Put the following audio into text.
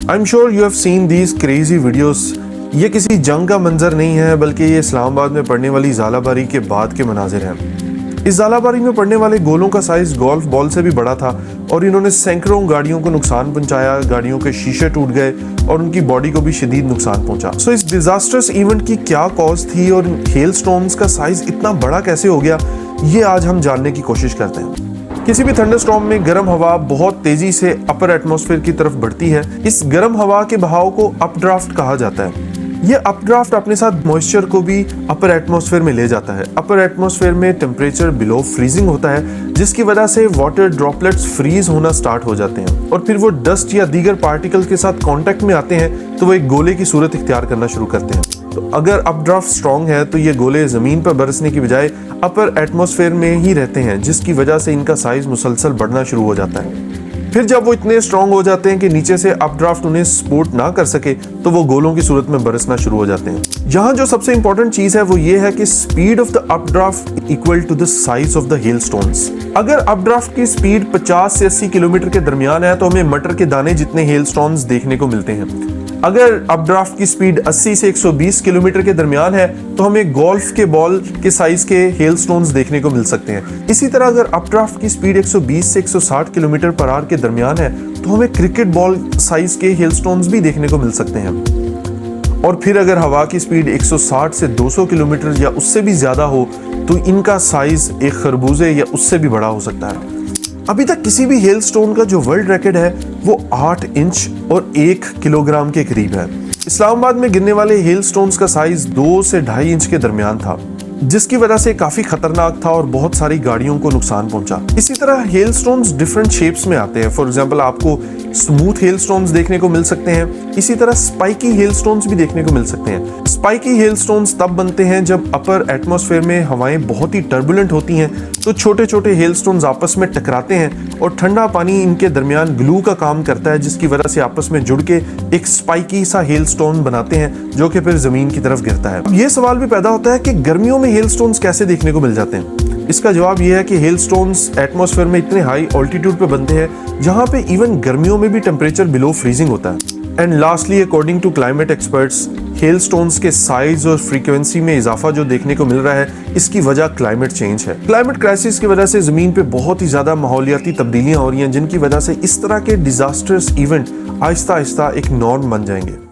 I am sure you have seen these crazy videos. ये किसी जंग का मंजर नहीं है, बल्कि ये इस्लामाबाद में पड़ने वाली ज़ालाबारी के बाद के मनाजिर हैं। इस ज़ालाबारी में पड़ने वाले गोलों का साइज गोल्फ बॉल से भी बड़ा था और इन्होंने सैकड़ों गाड़ियों को नुकसान पहुंचाया, गाड़ियों के शीशे टूट गए और उनकी बॉडी को भी शदीद नुकसान पहुंचा। सो इस डिजास्टर्स इवेंट की क्या कॉज थी और हेल स्टॉर्म्स का साइज इतना बड़ा कैसे हो गया, ये आज हम जानने की कोशिश करते हैं। किसी भी थंडरस्टॉर्म में गर्म हवा बहुत तेजी से अपर एटमॉस्फेयर की तरफ बढ़ती है। इस गर्म हवा के बहाव को अपड्राफ्ट कहा जाता है। ये अपड्राफ्ट अपने साथ मॉइस्चर को भी अपर एटमॉस्फेयर में ले जाता है। अपर एटमॉस्फेयर में टेम्परेचर बिलो फ्रीजिंग होता है, जिसकी वजह से वाटर ड्रॉपलेट्स फ्रीज होना स्टार्ट हो जाते हैं और फिर वो डस्ट या दीगर पार्टिकल के साथ कांटेक्ट में आते हैं तो वो एक गोले की सूरत इख्तियार करना शुरू करते हैं। तो अगर अपड्राफ्ट स्ट्रॉन्ग है तो ये गोले जमीन पर बरसने की बजाय अपर एटमॉस्फेयर में ही रहते हैं, जिसकी वजह से इनका साइज मुसलसल बढ़ना शुरू हो जाता है। फिर जब वो इतने स्ट्रॉन्ग हो जाते हैं कि नीचे से अपड्राफ्ट उन्हें सपोर्ट ना कर सके तो वो गोलों की सूरत में बरसना शुरू हो जाते हैं। यहाँ जो सबसे इंपॉर्टेंट चीज है वो ये है कि speed of the updraft equal to the size of the hailstones. अगर अपड्राफ्ट की स्पीड 50 से 80 किलोमीटर के दरमियान है तो हमें मटर के दाने जितने हेलस्टोन्स देखने को मिलते हैं। अगर अपड्राफ्ट की स्पीड 80 से 120 किलोमीटर के दरमियान है तो हमें गोल्फ के बॉल के साइज के हेलस्टोन्स देखने को मिल सकते हैं। इसी तरह अगर अपड्राफ्ट की स्पीड 120 से 160 किलोमीटर पर आवर के दरमियान है तो हमें क्रिकेट बॉल साइज के हेलस्टोन्स भी देखने को मिल सकते हैं। और फिर अगर हवा की स्पीड 160 से 200 किलोमीटर या उससे भी ज्यादा हो तो इनका साइज एक खरबूजे या उससे भी बड़ा हो सकता है। अभी तक किसी भी हेलस्टोन का जो वर्ल्ड रिकॉर्ड है वो 8 इंच और 1 किलोग्राम के करीब है। इस्लामाबाद में गिरने वाले हेलस्टोन्स का साइज 2 से 2.5 इंच के दरमियान था, जिसकी वजह से काफी खतरनाक था और बहुत सारी गाड़ियों को नुकसान पहुंचा। इसी तरह हेलस्टोन्स डिफरेंट शेप्स में आते हैं। फॉर एग्जांपल आपको स्मूथ हेलस्टोन्स देखने को मिल सकते हैं, इसी तरह स्पाइकी हेलस्टोन्स भी देखने को मिल सकते हैं। स्पाइकी हेलस्टोन्स तब बनते हैं जब अपर एटमॉस्फेयर में हवाएं बहुत ही टर्बुलेंट होती हैं, तो छोटे छोटे हेलस्टोन्स आपस में टकराते हैं और ठंडा पानी इनके दरमियान ग्लू का काम करता है, जिसकी वजह से आपस में जुड़ के एक स्पाइकी सा हेलस्टोन बनाते हैं जो कि फिर जमीन की तरफ गिरता है। अब ये सवाल भी पैदा होता है कि गर्मियों में हेलस्टोन्स कैसे देखने को मिल जाते हैं। इसका जवाब यह है कि हेलस्टोन्स एटमॉस्फेयर में इतने हाई ऑल्टीट्यूड पे बनते हैं जहां पे इवन गर्मियों में भी टेम्परेचर बिलो फ्रीजिंग होता है। And lastly, according to climate experts, hailstones के साइज और फ्रीक्वेंसी में इजाफा जो देखने को मिल रहा है, इसकी वजह क्लाइमेट चेंज है। क्लाइमेट क्राइसिस की वजह से जमीन पे बहुत ही ज्यादा माहौलियाती तब्दीलियां हो रही हैं, जिनकी वजह से इस तरह के डिजास्टर्स इवेंट आहिस्ता आहिस्ता एक नॉर्म बन जाएंगे।